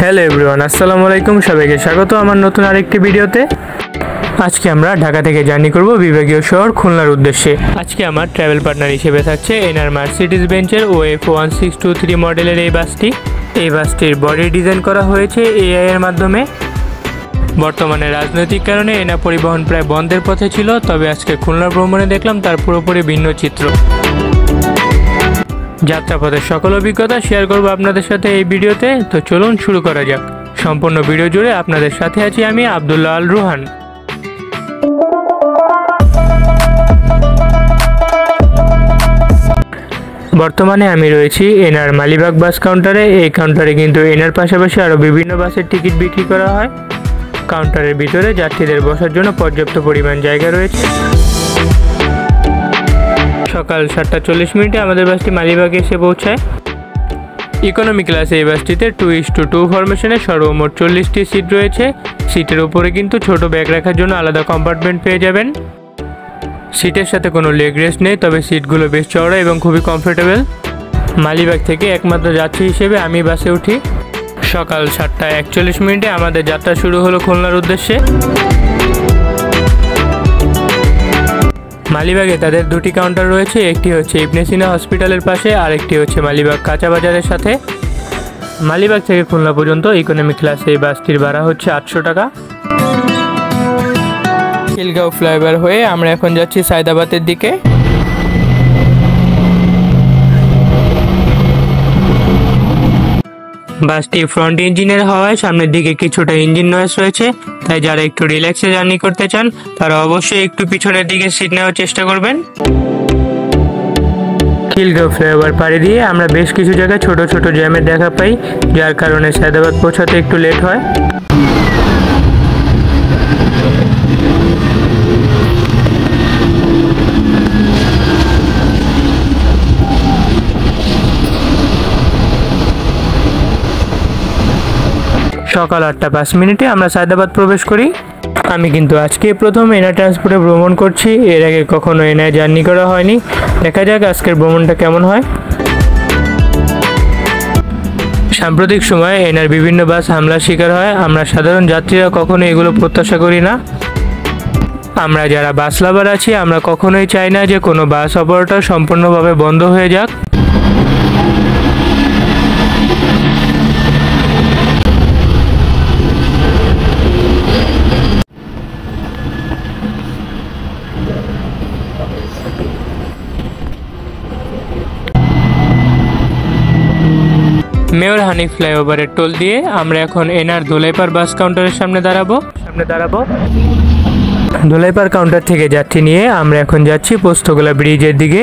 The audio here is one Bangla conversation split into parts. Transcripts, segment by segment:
হ্যালো এভরিওয়ান, আসসালামু আলাইকুম। সবাইকে স্বাগত আমার নতুন আরেকটি ভিডিওতে। আজকে আমরা ঢাকা থেকে জার্নি করব বিভাগীয় শহর খুলনার উদ্দেশ্যে। আজকে আমার ট্রাভেল পার্টনার হিসেবে থাকছে এনআর মার্সিডিজ বেঞ্চের OF1623 মডেলের এই বাসটি। এই বাসটির বডি ডিজাইন করা হয়েছে AI এর মাধ্যমে। বর্তমানে রাজনৈতিক কারণে এনা পরিবহন প্রায় বন্ধের পথে ছিল, তবে আজকে খুলনা ভ্রমণে দেখলাম তার পুরোপুরি ভিন্ন চিত্র। যাত্রাপথের সকল অভিজ্ঞতা শেয়ার করব আপনাদের সাথে এই ভিডিওতে। তো চলুন শুরু করা যাক। সম্পূর্ণ ভিডিও জুড়ে আপনাদের সাথে আছি আমি আব্দুল্লাহ আল রুহান। বর্তমানে আমি রয়েছি এনআর মালিবাগ বাস কাউন্টারে। এই কাউন্টারে কিন্তু এনআর পাশাপাশি আরও বিভিন্ন বাসের টিকিট বিক্রি করা হয়। কাউন্টারের ভিতরে যাত্রীদের বসার জন্য পর্যাপ্ত পরিমাণ জায়গা রয়েছে। সকাল 7:40 আমাদের বাসটি মালিবাগে এসে পৌঁছায়। ইকোনমি ক্লাসে এই বাসটিতে 2:2 ফরমেশনে সর্বমোট 40টি সিট রয়েছে। সিটের উপরে কিন্তু ছোট ব্যাগ রাখার জন্য আলাদা কম্পার্টমেন্ট পেয়ে যাবেন। সিটের সাথে কোনো লেগ রেস্ট নেই, তবে সিটগুলো বেশ চওড়া এবং খুবই কমফোর্টেবল। মালিবাগ থেকে একমাত্র যাত্রী হিসেবে আমি বাসে উঠি। সকাল 7:41 আমাদের যাত্রা শুরু হলো খুলনার উদ্দেশ্যে। মালিবাগে তাদের দুটি কাউন্টার রয়েছে, একটি হচ্ছে ইবনে সিনা হসপিটালের পাশে, আরেকটি হচ্ছে মালিবাগ কাঁচা বাজারের সাথে। মালিবাগ থেকে খুলনা পর্যন্ত ইকোনমি ক্লাসে এই বাসটির ভাড়া হচ্ছে 800 টাকা। খিলগাঁও ফ্লাইওভার হয়ে আমরা এখন যাচ্ছি সায়দাবাদের দিকে। বাসটি ফ্রন্ট ইঞ্জিনের হওয়ায় সামনের দিকে কিছুটা ইঞ্জিন নয়েজ রয়েছে, তাই যারা একটু রিল্যাক্সে জার্নি করতে চান তারা অবশ্যই একটু পিছনের দিকে সিট নেওয়ার চেষ্টা করবেন। খিলগাঁও ফ্লাইওভার পাড়ি দিয়ে আমরা বেশ কিছু জায়গায় ছোট ছোট জ্যামের দেখা পাই, যার কারণে সায়দাবাদ পৌঁছাতে একটু লেট হয়। সকাল 8:05 আমরা সায়দাবাদ প্রবেশ করি। আমি কিন্তু আজকে প্রথম এনআর ট্রান্সপোর্টে ভ্রমণ করছি, এর আগে কখনো এনআর জার্নি করা হয়নি। দেখা যাক আজকের ভ্রমণটা কেমন হয়। সাম্প্রতিক সময়ে এনআর বিভিন্ন বাস হামলার শিকার হয়। আমরা সাধারণ যাত্রীরা কখনো এগুলো প্রত্যাশা করি না। আমরা যারা বাস লাভার আছি আমরা কখনোই চাই না যে কোনো বাস অপারেটর সম্পূর্ণভাবে বন্ধ হয়ে যাক। মেয়র হানিফ ফ্লাইওভারের টোল দিয়ে আমরা এখন এনআর ধোলাইপাড় বাস কাউন্টারের সামনে দাঁড়াবো। ধোলাইপাড় কাউন্টার থেকে যাত্রী নিয়ে আমরা এখন যাচ্ছি পোস্তগোলা ব্রিজের দিকে।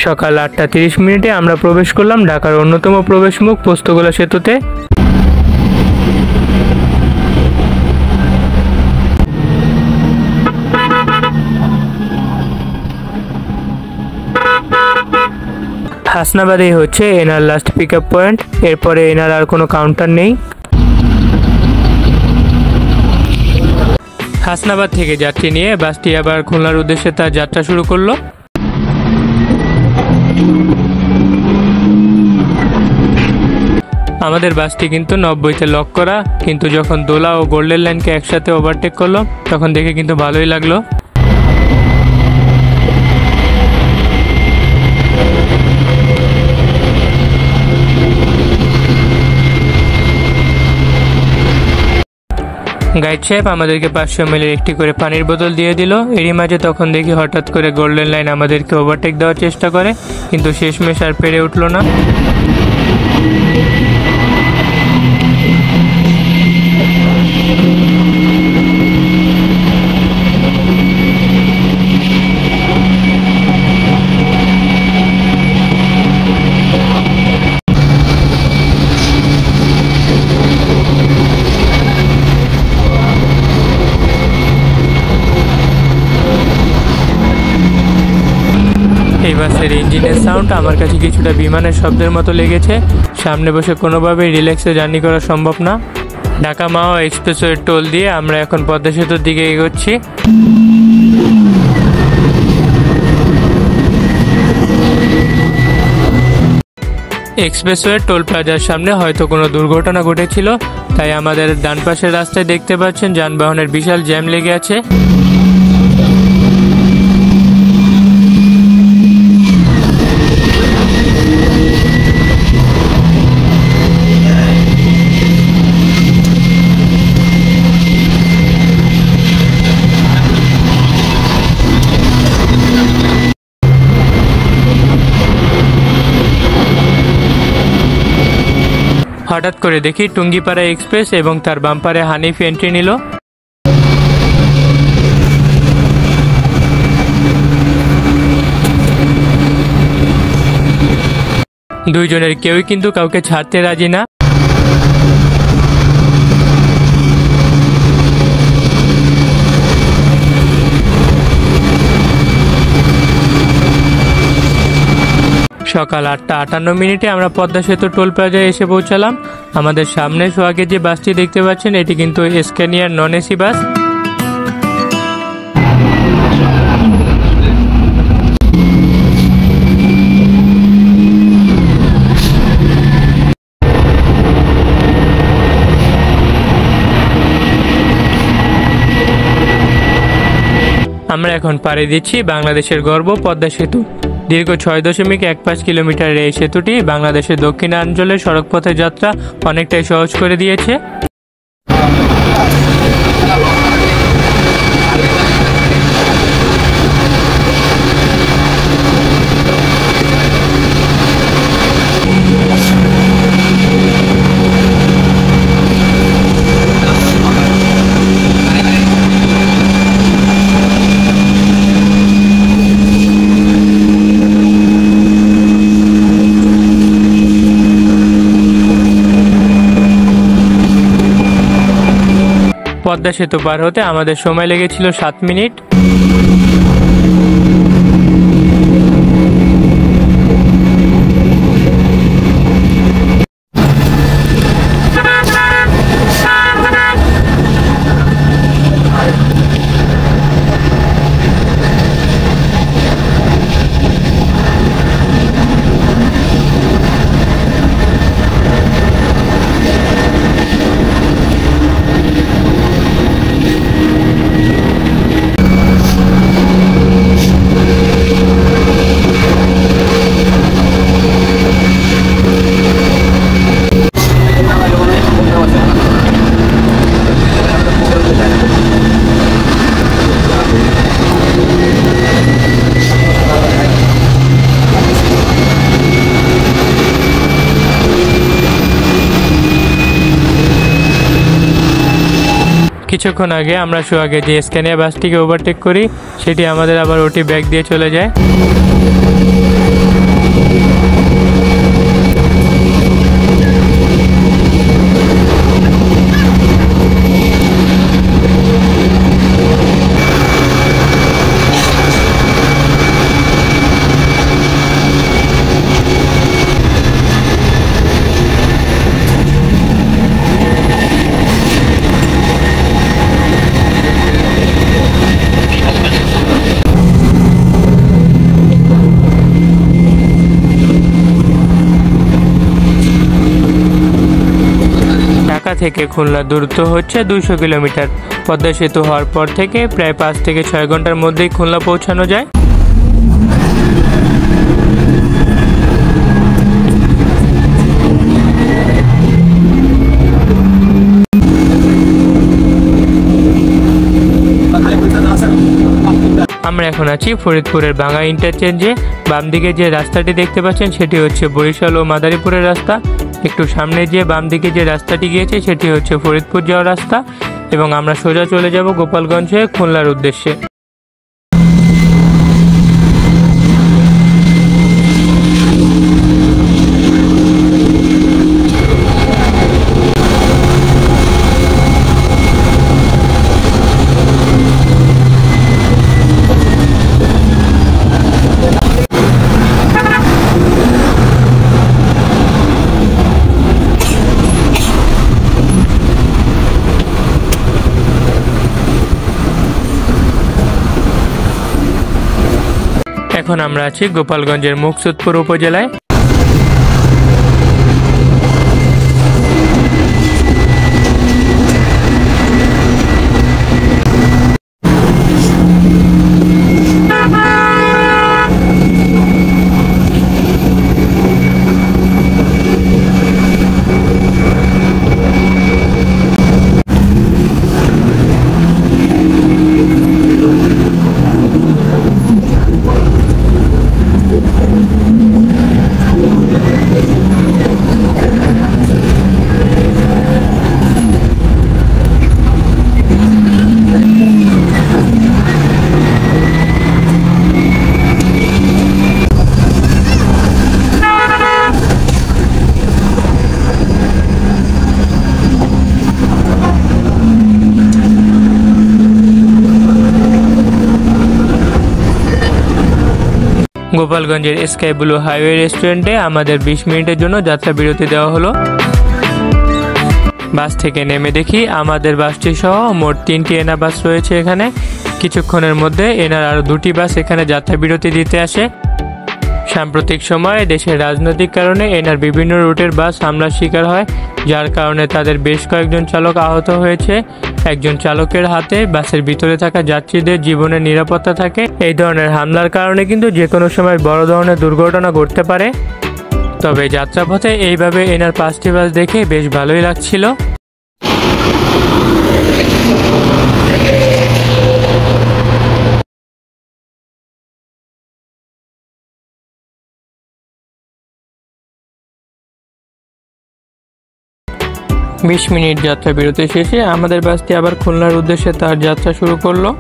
সকাল 8:30 আমরা প্রবেশ করলাম ঢাকার অন্যতম প্রবেশমুখ পোস্তগোলা সেতুতে। হাসনাবাদে হচ্ছে NR last pick up point, এরপরে এনআর আর কোনো কাউন্টার নেই। হাসনাবাদ থেকে যাত্রী নিয়ে বাসটি আবার খুলনার উদ্দেশ্যে তার যাত্রা শুরু করলো। আমাদের বাসটি কিন্তু 90-তে লক করা, কিন্তু যখন দোলা ও গোল্ডেন লাইনকে একসাথে ওভারটেক করলো তখন দেখে কিন্তু ভালোই লাগলো। গাইড সাহেব আমাদেরকে 500 ml একটি করে পানির বোতল দিয়ে দিল। এরই মাঝে তখন দেখি হঠাৎ করে গোল্ডেন লাইন আমাদেরকে ওভারটেক দেওয়ার চেষ্টা করে, কিন্তু শেষমেশ আর পেরে উঠলো না। এই বাসের ইঞ্জিনের সাউন্ড আমার কাছে কিছুটা বিমানের শব্দের মতো লেগেছে। সামনে বসে কোনোভাবেই রিল্যাক্সে জার্নি করা সম্ভব না। ঢাকা মাওয়া এক্সপ্রেসওয়ের টোল দিয়ে আমরা এখন পদ্মা সেতুর দিকে এগোচ্ছি। এক্সপ্রেসওয়ে টোল প্লাজার সামনে হয়তো কোনো দুর্ঘটনা ঘটেছিল, তাই আমাদের ডান পাশের রাস্তায় দেখতে পাচ্ছেন যানবাহনের বিশাল জ্যাম লেগে আছে। হঠাৎ করে দেখি টুঙ্গিপাড়া এক্সপ্রেস এবং তার বাম্পারে হানিফ এন্ট্রি নিল। দুইজনের কেউই কিন্তু কাউকে ছাড়তে রাজি না। সকাল 8:58 আমরা পদ্মা সেতু টোল প্লাজায় এসে পৌঁছালাম। আমাদের সামনে সোহাগে যে বাসটি দেখতে পাচ্ছেন এটি কিন্তু স্ক্যানিয়ার নন এসি বাস। আমরা এখন পাড়ি দিচ্ছি বাংলাদেশের গর্ব পদ্মা সেতু। দীর্ঘ 6.15 কিলোমিটারের এই সেতুটি বাংলাদেশের দক্ষিণাঞ্চলের সড়কপথে যাত্রা অনেকটাই সহজ করে দিয়েছে। পদ্মা সেতু পার হতে আমাদের সময় লেগেছিল 7 মিনিট। কিছুক্ষণ আগে আমরা সোহাগে যে স্ক্যানিয়া বাসটিকে ওভারটেক করি সেটি আমাদের আবার ওটি ব্যাক দিয়ে চলে যায়। ঢাকা থেকে খুলনা দূরত্ব হচ্ছে 200 কিলোমিটার। পদ্মা সেতু হওয়ার পর থেকে প্রায় 5 থেকে 6 ঘন্টার মধ্যেই খুলনা পৌঁছানো যায়। আমরা এখন আছি ফরিদপুরের ভাঙ্গা ইন্টারচেঞ্জে। বাম দিকে যে রাস্তাটি দেখতে পাচ্ছেন সেটি হচ্ছে বরিশাল ও মাদারীপুরের রাস্তা। একটু সামনে যে বাম দিকে যে রাস্তাটি গিয়েছে সেটি হচ্ছে ফরিদপুর যাওয়ার রাস্তা, এবং আমরা সোজা চলে যাব গোপালগঞ্জ হয়ে খুলনার উদ্দেশ্যে। এখন আমরা আছি গোপালগঞ্জের মুকসুদপুর উপজেলায়। গোপালগঞ্জের স্কাই ব্লু হাইওয়ে রেস্টুরেন্টে আমাদের 20 মিনিটের জন্য যাত্রা বিরতি দেওয়া হলো। বাস থেকে নেমে দেখি আমাদের বাসটি সহ মোট 3টি এনা বাস রয়েছে এখানে। কিছুক্ষণের মধ্যে এনার আরও 2টি বাস এখানে যাত্রা বিরতি দিতে আসে। সাম্প্রতিক সময়ে দেশের রাজনৈতিক কারণে এনার বিভিন্ন রুটের বাস হামলার শিকার হয়, যার কারণে তাদের বেশ কয়েকজন চালক আহত হয়েছে। একজন চালকের হাতে বাসের ভিতরে থাকা যাত্রীদের জীবনের নিরাপত্তা থাকে। এই ধরনের হামলার কারণে কিন্তু যে কোনো সময় বড় ধরনের দুর্ঘটনা ঘটতে পারে। তবে যাত্রাপথে এইভাবে এনার 5টি বাস দেখে বেশ ভালোই লাগছিল। বিশ মিনিট যাত্রা বিরতি শেষে আমাদের বাসটি আবার খুলনার উদ্দেশ্যে তার যাত্রা শুরু করলো।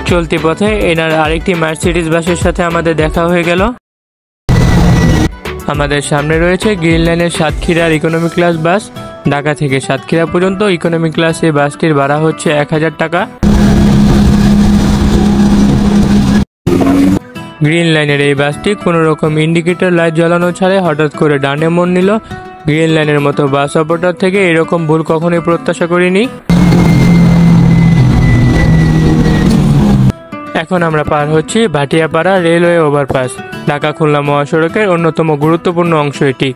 চলতি পথে এনার আরেকটি মার্সিডিজ বাসের সাথে আমাদের দেখা হয়ে গেল। আমাদের সামনে রয়েছে গ্রিন লাইনের সাতক্ষীরার ইকোনমি ক্লাস বাস। ঢাকা থেকে সাতক্ষীরা পর্যন্ত ইকোনমি ক্লাস এই বাসটির ভাড়া হচ্ছে 1000 টাকা। গ্রিন লাইনের এই বাসটি কোনো রকম ইন্ডিকেটর লাইট জ্বালানো ছাড়াই হঠাৎ করে ডানে মোড় নিল। গ্রিন লাইনের মতো বাস অপারেটর থেকে এরকম ভুল কখনোই প্রত্যাশা করিনি। এখন আমরা পার হচ্ছি ভাটিয়াপাড়া রেলওয়ে ওভারপাস। ঢাকা খুলনা মহাসড়কের অন্যতম গুরুত্বপূর্ণ অংশ এটি।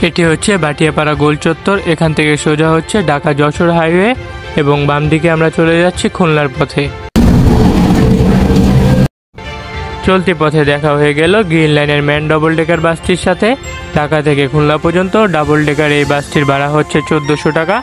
এটি হচ্ছে ভাটিয়াপাড়া গোল চত্বর। এখান থেকে সোজা হচ্ছে ঢাকা যশোর হাইওয়ে এবং বাম দিকে আমরা চলে যাচ্ছি খুলনার পথে। চলতি পথে দেখা হয়ে গেল গ্রিন লাইনের ম্যান ডবল ডেকার বাসটির সাথে। ঢাকা থেকে খুলনা পর্যন্ত ডাবল ডেকার এই বাসটির ভাড়া হচ্ছে 1400 টাকা।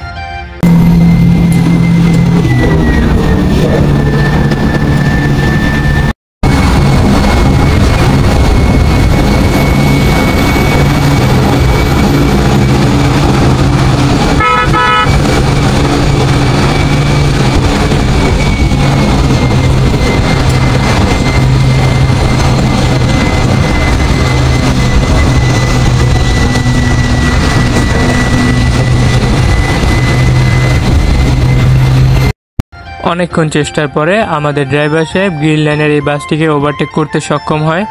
অনেকক্ষণ চেষ্টার পরে আমাদের ড্রাইভার সাহেব গ্রিন লাইনের এই বাসটিকে ওভারটেক করতে সক্ষম হয়।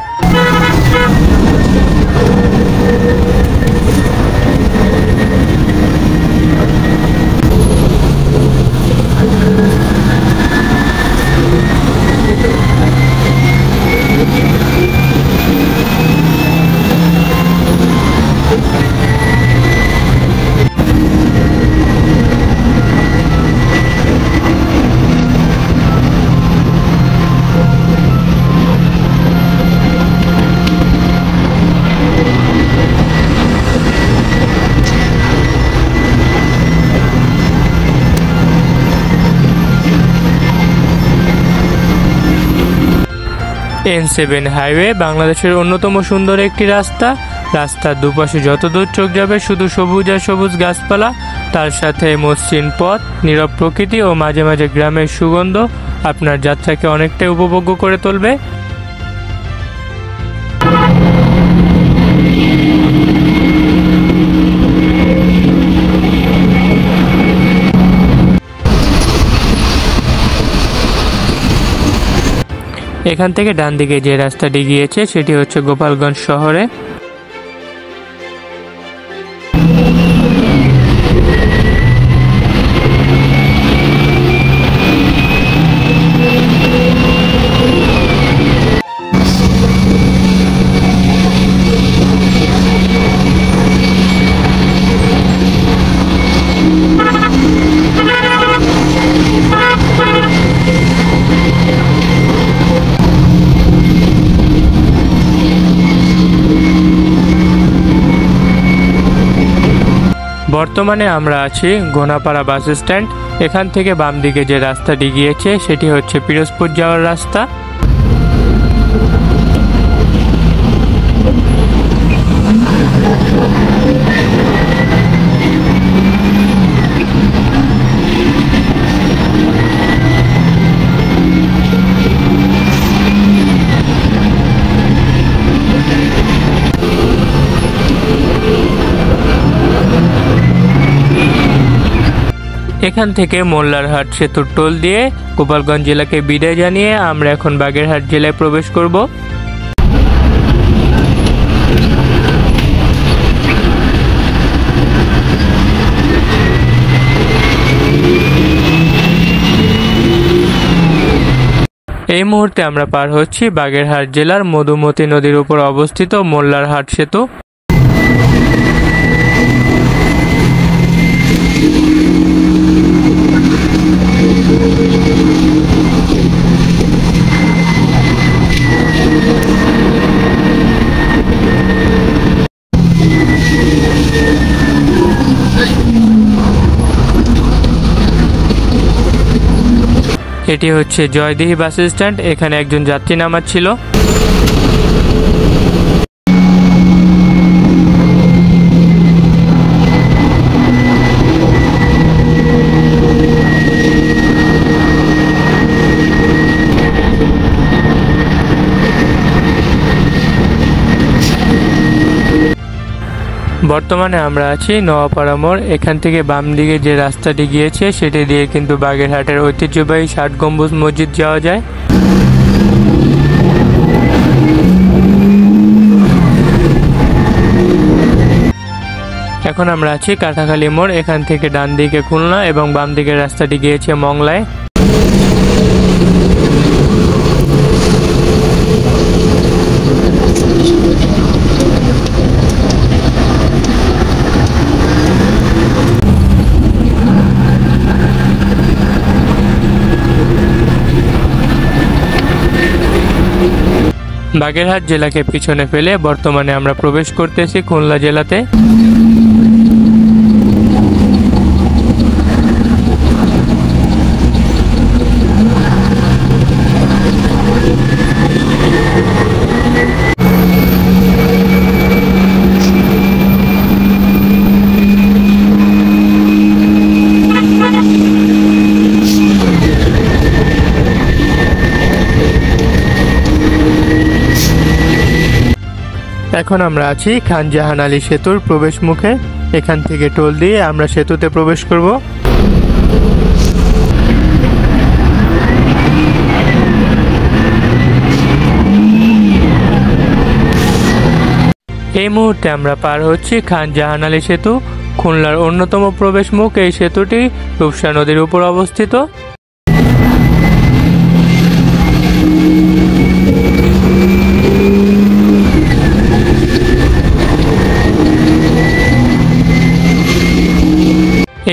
N7 হাইওয়ে বাংলাদেশের অন্যতম সুন্দর একটি রাস্তা। রাস্তার দুপাশে যত দূর চোখ যাবে শুধু সবুজ আর সবুজ গাছপালা, তার সাথে মসৃণ পথ, নীরব প্রকৃতি ও মাঝে মাঝে গ্রামের সুগন্ধ আপনার যাত্রাকে অনেকটাই উপভোগ্য করে তুলবে। এখান থেকে ডান দিকে যে রাস্তাটি গিয়েছে সেটি হচ্ছে গোপালগঞ্জ শহরে। বর্তমানে আমরা আছি ঘোনাপাড়া বাস স্ট্যান্ড। এখান থেকে বাম দিকে যে রাস্তাটি গিয়েছে সেটি হচ্ছে পিরোজপুর যাওয়ার রাস্তা। এখান থেকে মোল্লারহাট সেতুর টোল দিয়ে গোপালগঞ্জ জেলাকে বিদায় জানিয়ে আমরা এখন বাগেরহাট জেলায় প্রবেশ করব। এই মুহূর্তে আমরা পার হচ্ছি বাগেরহাট জেলার মধুমতি নদীর উপর অবস্থিত মোল্লারহাট সেতু। এটি হচ্ছে জয়দিহি বাস স্ট্যান্ড। এখানে একজন যাত্রী নামাচ্ছিল। বর্তমানে আমরা আছি নোয়াপাড়া মোড়। এখান থেকে বাম দিকে যে রাস্তাটি গিয়েছে সেটি দিয়ে কিন্তু বাগেরহাটের ঐতিহ্যবাহী ৬০ গম্বুজ মসজিদ যাওয়া যায়। এখন আমরা আছি কাটাখালী মোড়। এখান থেকে ডান দিকে খুলনা এবং বাম দিকের রাস্তাটি গিয়েছে মংলায়। বাগেরহাট জেলাকে পিছনে ফেলে বর্তমানে আমরা প্রবেশ করতেছি খুলনা জেলাতে। এখন আমরা আছি খান জাহান আলী সেতুর প্রবেশ মুখে। এখান থেকে টোল দিয়ে আমরা সেতুতে প্রবেশ করব। এই মুহূর্তে আমরা পার হচ্ছি খান জাহান আলী সেতু, খুলনার অন্যতম প্রবেশ মুখ। এই সেতুটি রূপসা নদীর উপর অবস্থিত।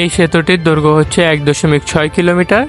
এই সেতুটির দৈর্ঘ্য হচ্ছে ১.৬ কিলোমিটার।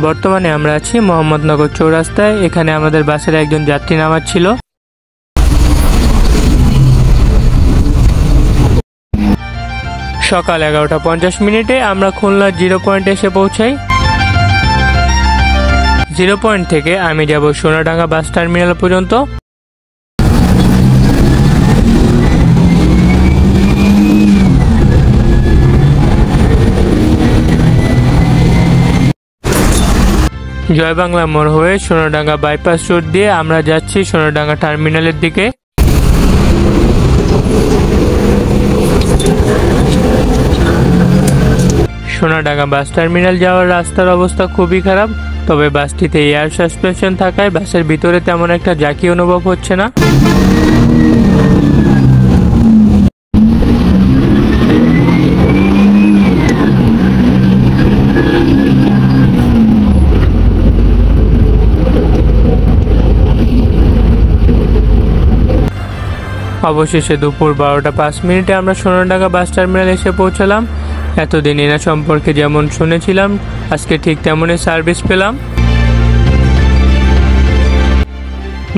বর্তমানে আমরা আছি মোহাম্মদনগর চৌরাস্তায়। এখানে আমাদের বাসের একজন যাত্রী নামাচ্ছিল। সকাল ১১টা ৫০ মিনিটে আমরা খুলনার জিরো পয়েন্টে এসে পৌঁছাই। জিরো পয়েন্ট থেকে আমি যাব সোনাডাঙ্গা বাস টার্মিনাল পর্যন্ত। জয় বাংলা মোড় হয়ে সোনাডাঙ্গা বাইপাস রোড দিয়ে আমরা যাচ্ছি সোনাডাঙ্গা টার্মিনালের দিকে। সোনাডাঙ্গা বাস টার্মিনাল যাওয়ার রাস্তার অবস্থা খুবই খারাপ, তবে বাসটিতে এয়ার সাসপেনশন থাকায় বাসের ভিতরে তেমন একটা জাঁকি অনুভব হচ্ছে না। অবশেষে দুপুর 12টা 5 মিনিটে আমরা সোনাডাঙ্গা বাস টার্মিনাল এসে পৌঁছালাম। এতদিন এনা সম্পর্কে যেমন শুনেছিলাম, আজকে ঠিক তেমনই সার্ভিস পেলাম।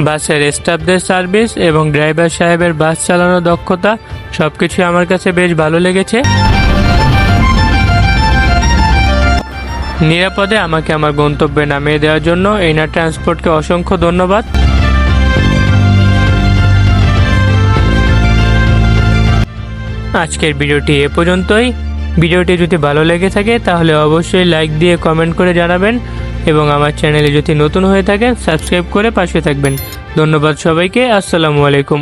বাসের স্টাফদের সার্ভিস এবং ড্রাইভার সাহেবের বাস চালানোর দক্ষতা সবকিছু আমার কাছে বেশ ভালো লেগেছে। নিরাপদে আমাকে আমার গন্তব্যে নামিয়ে দেওয়ার জন্য এনা ট্রান্সপোর্টকে অসংখ্য ধন্যবাদ। আজকের ভিডিওটি এ পর্যন্তই। ভিডিওটি যদি ভালো লেগে থাকে তাহলে অবশ্যই লাইক দিয়ে কমেন্ট করে জানাবেন এবং আমার চ্যানেলে যদি নতুন হয়ে থাকেন সাবস্ক্রাইব করে পাশে থাকবেন। ধন্যবাদ সবাইকে। আসসালামু আলাইকুম।